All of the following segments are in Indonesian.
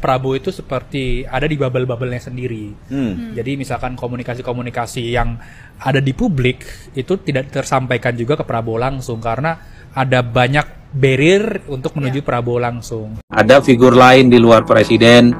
Prabowo itu seperti ada di bubble-bubble-nya sendiri. Jadi misalkan komunikasi-komunikasi yang ada di publik itu tidak tersampaikan juga ke Prabowo langsung karena ada banyak barrier untuk menuju Prabowo langsung. Ada figur lain di luar presiden,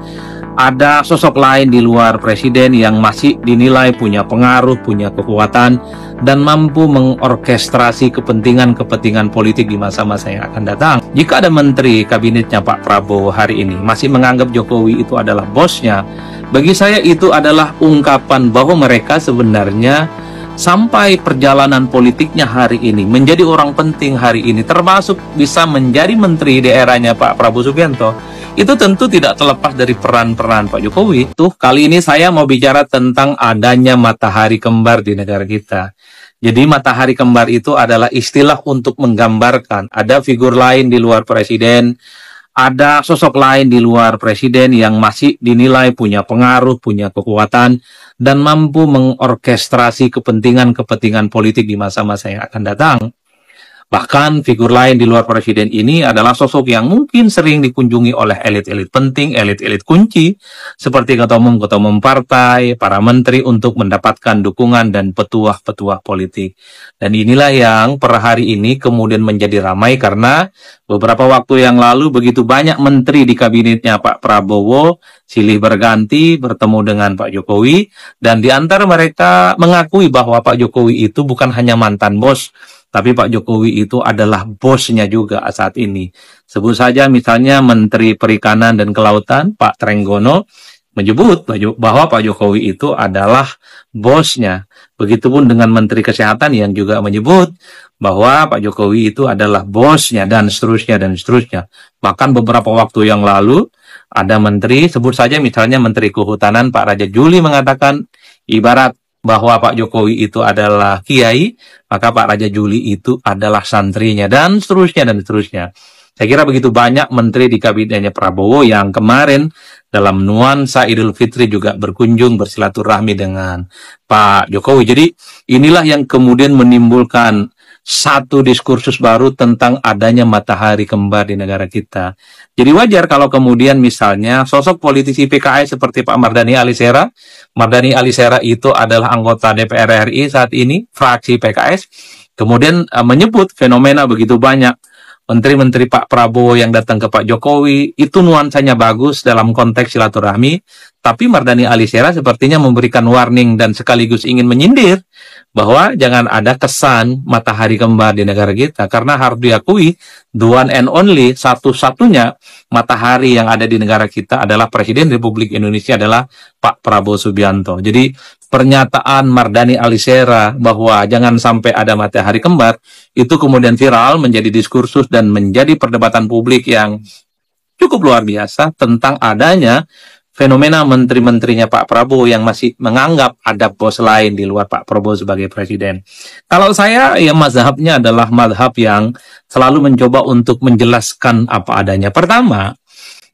ada sosok lain di luar presiden yang masih dinilai punya pengaruh, punya kekuatan, dan mampu mengorkestrasi kepentingan-kepentingan politik di masa-masa yang akan datang. Jika ada menteri kabinetnya Pak Prabowo hari ini masih menganggap Jokowi itu adalah bosnya, bagi saya itu adalah ungkapan bahwa mereka sebenarnya sampai perjalanan politiknya hari ini menjadi orang penting hari ini, termasuk bisa menjadi menteri di eranya Pak Prabowo Subianto, itu tentu tidak terlepas dari peran-peran Pak Jokowi. Tuh, kali ini saya mau bicara tentang adanya matahari kembar di negara kita. Jadi matahari kembar itu adalah istilah untuk menggambarkan ada figur lain di luar presiden, ada sosok lain di luar presiden yang masih dinilai punya pengaruh, punya kekuatan, dan mampu mengorkestrasi kepentingan-kepentingan politik di masa-masa yang akan datang. Bahkan figur lain di luar presiden ini adalah sosok yang mungkin sering dikunjungi oleh elit-elit penting, elit-elit kunci, seperti ketua umum partai, para menteri untuk mendapatkan dukungan dan petuah-petuah politik. Dan inilah yang per hari ini kemudian menjadi ramai karena beberapa waktu yang lalu begitu banyak menteri di kabinetnya Pak Prabowo silih berganti bertemu dengan Pak Jokowi, dan di antara mereka mengakui bahwa Pak Jokowi itu bukan hanya mantan bos, tapi Pak Jokowi itu adalah bosnya juga saat ini. Sebut saja misalnya Menteri Perikanan dan Kelautan, Pak Trenggono, menyebut bahwa Pak Jokowi itu adalah bosnya. Begitupun dengan Menteri Kesehatan yang juga menyebut bahwa Pak Jokowi itu adalah bosnya, dan seterusnya, dan seterusnya. Bahkan beberapa waktu yang lalu, ada menteri, sebut saja misalnya Menteri Kehutanan, Pak Raja Juli mengatakan, ibarat bahwa Pak Jokowi itu adalah kiai, maka Pak Raja Juli itu adalah santrinya, dan seterusnya, dan seterusnya. Saya kira begitu banyak menteri di kabinetnya Prabowo yang kemarin dalam nuansa Idul Fitri juga berkunjung bersilaturahmi dengan Pak Jokowi. Jadi inilah yang kemudian menimbulkan satu diskursus baru tentang adanya matahari kembar di negara kita. Jadi wajar kalau kemudian misalnya sosok politisi PKS seperti Pak Mardhani Alisera, Mardhani Alisera itu adalah anggota DPR RI saat ini, fraksi PKS, kemudian menyebut fenomena begitu banyak menteri-menteri Pak Prabowo yang datang ke Pak Jokowi, itu nuansanya bagus dalam konteks silaturahmi, tapi Mardhani Alisera sepertinya memberikan warning dan sekaligus ingin menyindir bahwa jangan ada kesan matahari kembar di negara kita, karena harus diakui the one and only, satu-satunya matahari yang ada di negara kita adalah Presiden Republik Indonesia adalah Pak Prabowo Subianto. Jadi pernyataan Mardhani Alisera bahwa jangan sampai ada matahari kembar itu kemudian viral menjadi diskursus dan menjadi perdebatan publik yang cukup luar biasa tentang adanya fenomena menteri-menterinya Pak Prabowo yang masih menganggap ada bos lain di luar Pak Prabowo sebagai presiden. Kalau saya, ya mazhabnya adalah mazhab yang selalu mencoba untuk menjelaskan apa adanya. Pertama,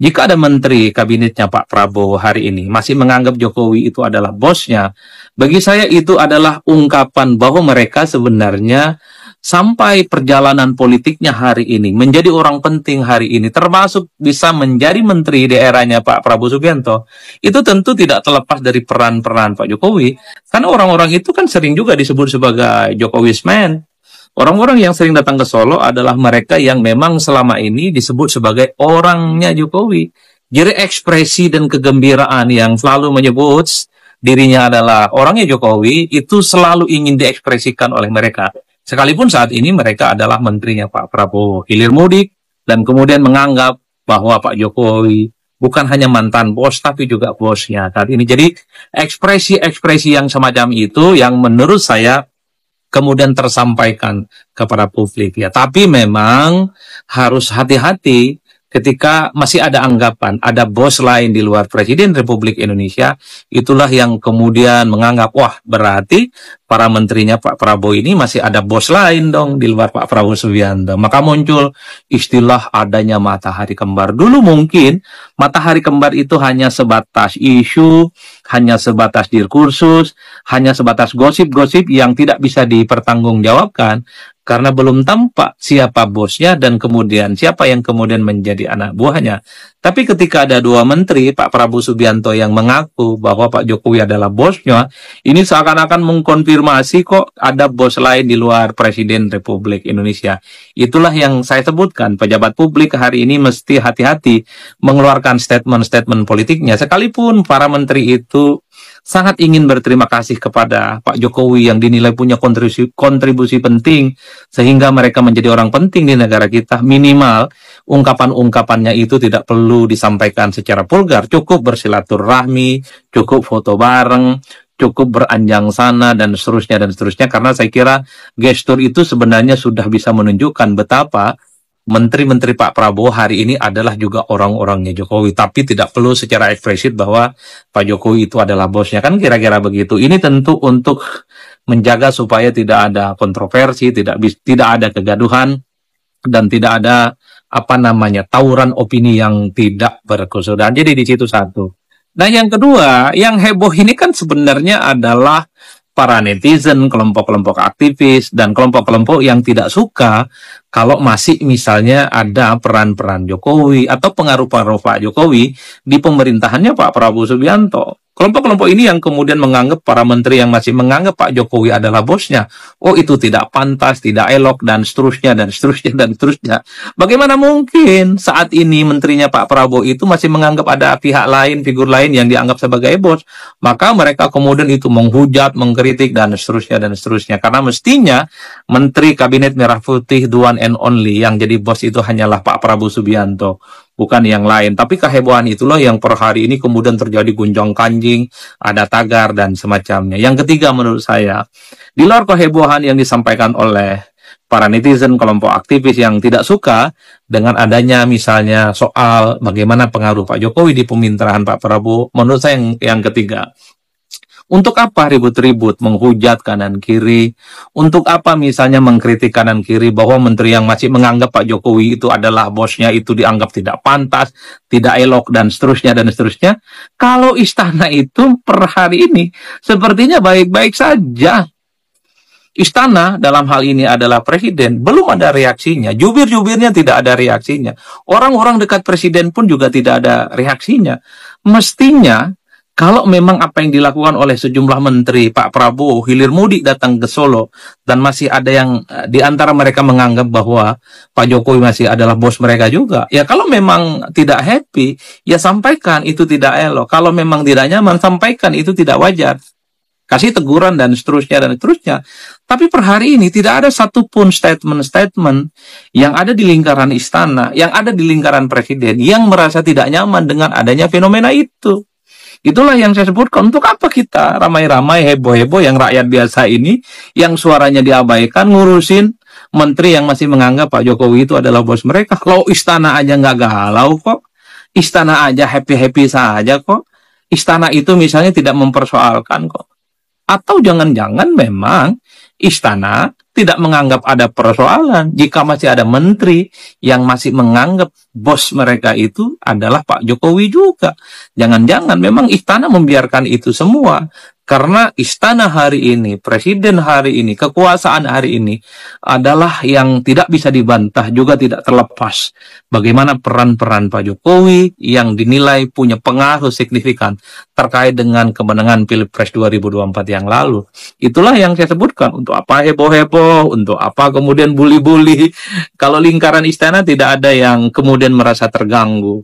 jika ada menteri kabinetnya Pak Prabowo hari ini masih menganggap Jokowi itu adalah bosnya, bagi saya itu adalah ungkapan bahwa mereka sebenarnya sampai perjalanan politiknya hari ini menjadi orang penting hari ini, termasuk bisa menjadi menteri di eranya Pak Prabowo Subianto, itu tentu tidak terlepas dari peran-peran Pak Jokowi. Karena orang-orang itu kan sering juga disebut sebagai Jokowi's man. Orang-orang yang sering datang ke Solo adalah mereka yang memang selama ini disebut sebagai orangnya Jokowi. Jadi ekspresi dan kegembiraan yang selalu menyebut dirinya adalah orangnya Jokowi itu selalu ingin diekspresikan oleh mereka. Sekalipun saat ini mereka adalah menterinya Pak Prabowo, hilir mudik, dan kemudian menganggap bahwa Pak Jokowi bukan hanya mantan bos, tapi juga bosnya saat ini. Jadi ekspresi-ekspresi yang semacam itu yang menurut saya kemudian tersampaikan kepada publik. Ya, tapi memang harus hati-hati ketika masih ada anggapan ada bos lain di luar Presiden Republik Indonesia, itulah yang kemudian menganggap, wah berarti para menterinya Pak Prabowo ini masih ada bos lain dong di luar Pak Prabowo Subianto. Maka muncul istilah adanya matahari kembar. Dulu mungkin matahari kembar itu hanya sebatas isu, hanya sebatas diskursus, hanya sebatas gosip-gosip yang tidak bisa dipertanggungjawabkan. karena belum tampak siapa bosnya dan kemudian siapa yang kemudian menjadi anak buahnya. Tapi ketika ada dua menteri, Pak Prabowo Subianto yang mengaku bahwa Pak Jokowi adalah bosnya, ini seakan-akan mengkonfirmasi kok ada bos lain di luar Presiden Republik Indonesia. Itulah yang saya sebutkan, pejabat publik hari ini mesti hati-hati mengeluarkan statement-statement politiknya, sekalipun para menteri itu sangat ingin berterima kasih kepada Pak Jokowi yang dinilai punya kontribusi penting sehingga mereka menjadi orang penting di negara kita. Minimal ungkapan-ungkapannya itu tidak perlu disampaikan secara vulgar, cukup bersilaturahmi, cukup foto bareng, cukup beranjang sana dan seterusnya, karena saya kira gestur itu sebenarnya sudah bisa menunjukkan betapa menteri-menteri Pak Prabowo hari ini adalah juga orang-orangnya Jokowi, tapi tidak perlu secara eksplisit bahwa Pak Jokowi itu adalah bosnya, kan kira-kira begitu. Ini tentu untuk menjaga supaya tidak ada kontroversi, tidak ada kegaduhan, dan tidak ada tawuran opini yang tidak berkesudahan. Jadi di situ satu. Nah, yang kedua, yang heboh ini kan sebenarnya adalah para netizen, kelompok-kelompok aktivis, dan kelompok-kelompok yang tidak suka kalau masih misalnya ada peran-peran Jokowi atau pengaruh-pengaruh Pak Jokowi di pemerintahannya Pak Prabowo Subianto. Kelompok-kelompok ini yang kemudian menganggap para menteri yang masih menganggap Pak Jokowi adalah bosnya, oh itu tidak pantas, tidak elok, dan seterusnya. Bagaimana mungkin saat ini menterinya Pak Prabowo itu masih menganggap ada pihak lain, figur lain yang dianggap sebagai bos? Maka mereka kemudian itu menghujat, mengkritik, dan seterusnya. Karena mestinya Menteri Kabinet Merah Putih, the one and only, yang jadi bos itu hanyalah Pak Prabowo Subianto, bukan yang lain. Tapi kehebohan itulah yang per hari ini kemudian terjadi gunjang kanjing, ada tagar, dan semacamnya. Yang ketiga menurut saya, di luar kehebohan yang disampaikan oleh para netizen, kelompok aktivis yang tidak suka dengan adanya misalnya soal bagaimana pengaruh Pak Jokowi di pemerintahan Pak Prabowo, menurut saya yang ketiga, untuk apa ribut-ribut menghujat kanan kiri? Untuk apa misalnya mengkritik kanan kiri bahwa menteri yang masih menganggap Pak Jokowi itu adalah bosnya itu dianggap tidak pantas, tidak elok, dan seterusnya. Kalau istana itu per hari ini sepertinya baik-baik saja. Istana dalam hal ini adalah presiden, belum ada reaksinya. Jubir-jubirnya tidak ada reaksinya. Orang-orang dekat presiden pun juga tidak ada reaksinya. Mestinya kalau memang apa yang dilakukan oleh sejumlah menteri, Pak Prabowo hilir mudik datang ke Solo, dan masih ada yang di antara mereka menganggap bahwa Pak Jokowi masih adalah bos mereka juga, ya kalau memang tidak happy, ya sampaikan itu tidak elok. Kalau memang tidak nyaman, sampaikan itu tidak wajar. Kasih teguran dan seterusnya. Tapi per hari ini tidak ada satupun statement-statement yang ada di lingkaran istana, yang ada di lingkaran presiden, yang merasa tidak nyaman dengan adanya fenomena itu. Itulah yang saya sebutkan, untuk apa kita ramai-ramai heboh-heboh yang rakyat biasa ini, yang suaranya diabaikan, ngurusin menteri yang masih menganggap Pak Jokowi itu adalah bos mereka. Kalau istana aja nggak galau kok, istana aja happy-happy saja kok, istana itu misalnya tidak mempersoalkan kok. Atau jangan-jangan memang istana tidak menganggap ada persoalan jika masih ada menteri yang masih menganggap bos mereka itu adalah Pak Jokowi juga. Jangan-jangan memang istana membiarkan itu semua. Karena istana hari ini, presiden hari ini, kekuasaan hari ini adalah yang tidak bisa dibantah, juga tidak terlepas. Bagaimana peran-peran Pak Jokowi yang dinilai punya pengaruh signifikan terkait dengan kemenangan Pilpres 2024 yang lalu. Itulah yang saya sebutkan, untuk apa heboh-heboh, untuk apa kemudian bully-bully. Kalau lingkaran istana tidak ada yang kemudian merasa terganggu,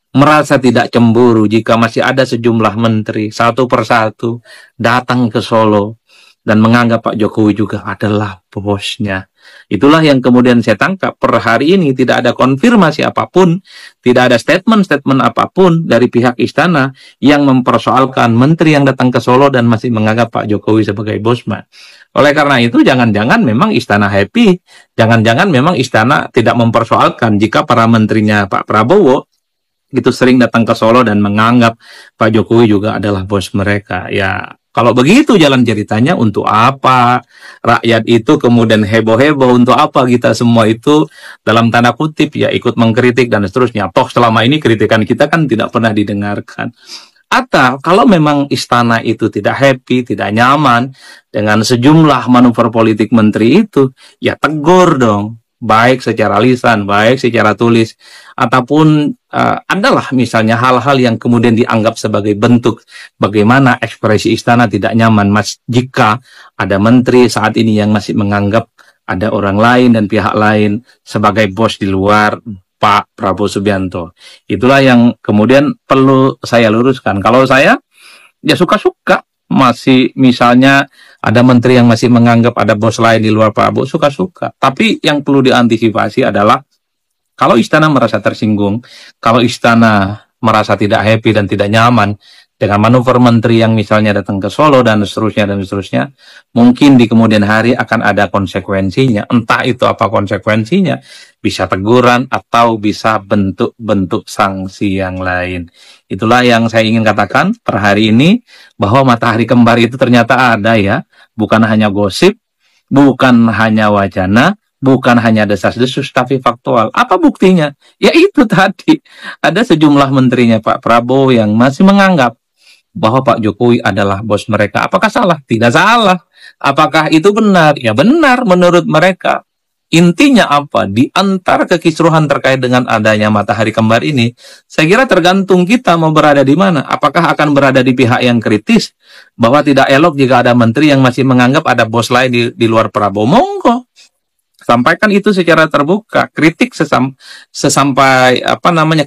merasa tidak cemburu jika masih ada sejumlah menteri satu persatu datang ke Solo dan menganggap Pak Jokowi juga adalah bosnya. Itulah yang kemudian saya tangkap per hari ini. Tidak ada konfirmasi apapun, tidak ada statement-statement apapun dari pihak istana yang mempersoalkan menteri yang datang ke Solo dan masih menganggap Pak Jokowi sebagai bosnya. Oleh karena itu, jangan-jangan memang istana happy, jangan-jangan memang istana tidak mempersoalkan jika para menterinya Pak Prabowo itu sering datang ke Solo dan menganggap Pak Jokowi juga adalah bos mereka. Ya, kalau begitu jalan ceritanya, untuk apa rakyat itu kemudian heboh-heboh, untuk apa kita semua itu dalam tanda kutip ya ikut mengkritik dan seterusnya. Toh selama ini kritikan kita kan tidak pernah didengarkan. Atau kalau memang istana itu tidak happy, tidak nyaman dengan sejumlah manuver politik menteri itu, ya tegur dong, baik secara lisan, baik secara tulis, ataupun adalah misalnya hal-hal yang kemudian dianggap sebagai bentuk bagaimana ekspresi istana tidak nyaman, jika ada menteri saat ini yang masih menganggap ada orang lain dan pihak lain sebagai bos di luar Pak Prabowo Subianto. Itulah yang kemudian perlu saya luruskan. Kalau saya, ya suka-suka. Masih misalnya ada menteri yang masih menganggap ada bos lain di luar Prabowo, suka-suka. Tapi yang perlu diantisipasi adalah kalau istana merasa tersinggung, kalau istana merasa tidak happy dan tidak nyaman dengan manuver menteri yang misalnya datang ke Solo dan seterusnya, mungkin di kemudian hari akan ada konsekuensinya. Entah itu apa konsekuensinya, bisa teguran atau bisa bentuk-bentuk sanksi yang lain. Itulah yang saya ingin katakan per hari ini, bahwa matahari kembar itu ternyata ada ya, bukan hanya gosip, bukan hanya wacana, bukan hanya desas-desus, tapi faktual. Apa buktinya? Ya itu tadi, ada sejumlah menterinya Pak Prabowo yang masih menganggap bahwa Pak Jokowi adalah bos mereka. Apakah salah? Tidak salah. Apakah itu benar? Ya benar menurut mereka. Intinya apa? Di antara kekisruhan terkait dengan adanya matahari kembar ini, saya kira tergantung kita mau berada di mana. Apakah akan berada di pihak yang kritis, bahwa tidak elok jika ada menteri yang masih menganggap ada bos lain di luar Prabowo? Monggo. Sampaikan itu secara terbuka, kritik sesampai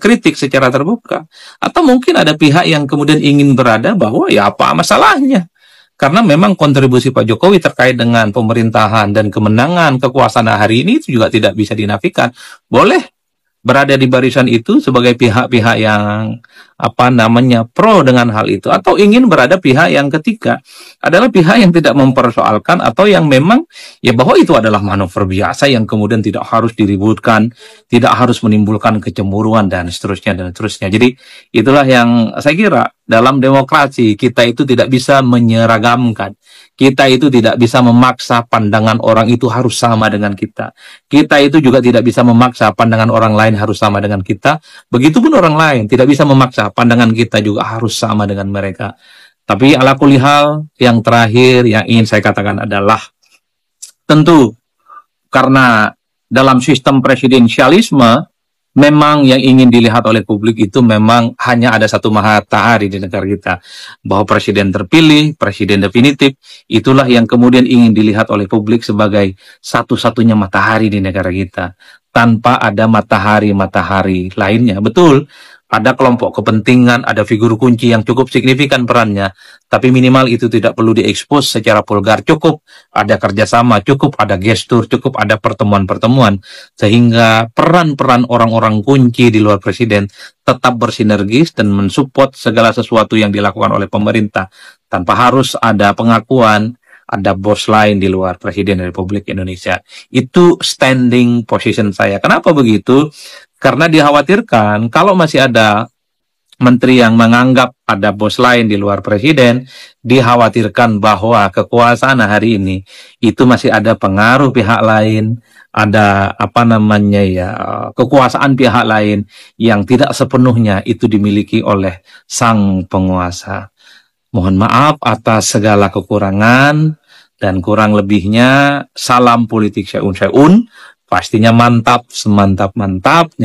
kritik secara terbuka. Atau mungkin ada pihak yang kemudian ingin berada bahwa ya apa masalahnya? Karena memang kontribusi Pak Jokowi terkait dengan pemerintahan dan kemenangan kekuasaan hari ini itu juga tidak bisa dinafikan. Boleh berada di barisan itu sebagai pihak-pihak yang pro dengan hal itu, atau ingin berada pihak yang ketiga adalah pihak yang tidak mempersoalkan, atau yang memang ya bahwa itu adalah manuver biasa yang kemudian tidak harus diributkan, tidak harus menimbulkan kecemburuan dan seterusnya. Jadi itulah yang saya kira dalam demokrasi kita itu tidak bisa menyeragamkan. Kita itu tidak bisa memaksa pandangan orang itu harus sama dengan kita. Kita itu juga tidak bisa memaksa pandangan orang lain harus sama dengan kita. Begitupun orang lain tidak bisa memaksa pandangan kita juga harus sama dengan mereka. Tapi ala kulli hal, yang terakhir yang ingin saya katakan adalah, tentu karena dalam sistem presidensialisme, memang yang ingin dilihat oleh publik itu memang hanya ada satu matahari di negara kita. Bahwa presiden terpilih, presiden definitif, itulah yang kemudian ingin dilihat oleh publik sebagai satu-satunya matahari di negara kita. Tanpa ada matahari-matahari lainnya. Betul, ada kelompok kepentingan, ada figur kunci yang cukup signifikan perannya, tapi minimal itu tidak perlu diekspos secara vulgar. Cukup ada kerjasama, cukup ada gestur, cukup ada pertemuan-pertemuan, sehingga peran-peran orang-orang kunci di luar presiden tetap bersinergis dan mensupport segala sesuatu yang dilakukan oleh pemerintah, tanpa harus ada pengakuan ada bos lain di luar Presiden Republik Indonesia. Itu standing position saya. Kenapa begitu? Karena dikhawatirkan kalau masih ada menteri yang menganggap ada bos lain di luar presiden, dikhawatirkan bahwa kekuasaan hari ini itu masih ada pengaruh pihak lain, ada kekuasaan pihak lain yang tidak sepenuhnya itu dimiliki oleh sang penguasa. Mohon maaf atas segala kekurangan dan kurang lebihnya. Salam politik Seun, pastinya mantap, semantap-mantapnya.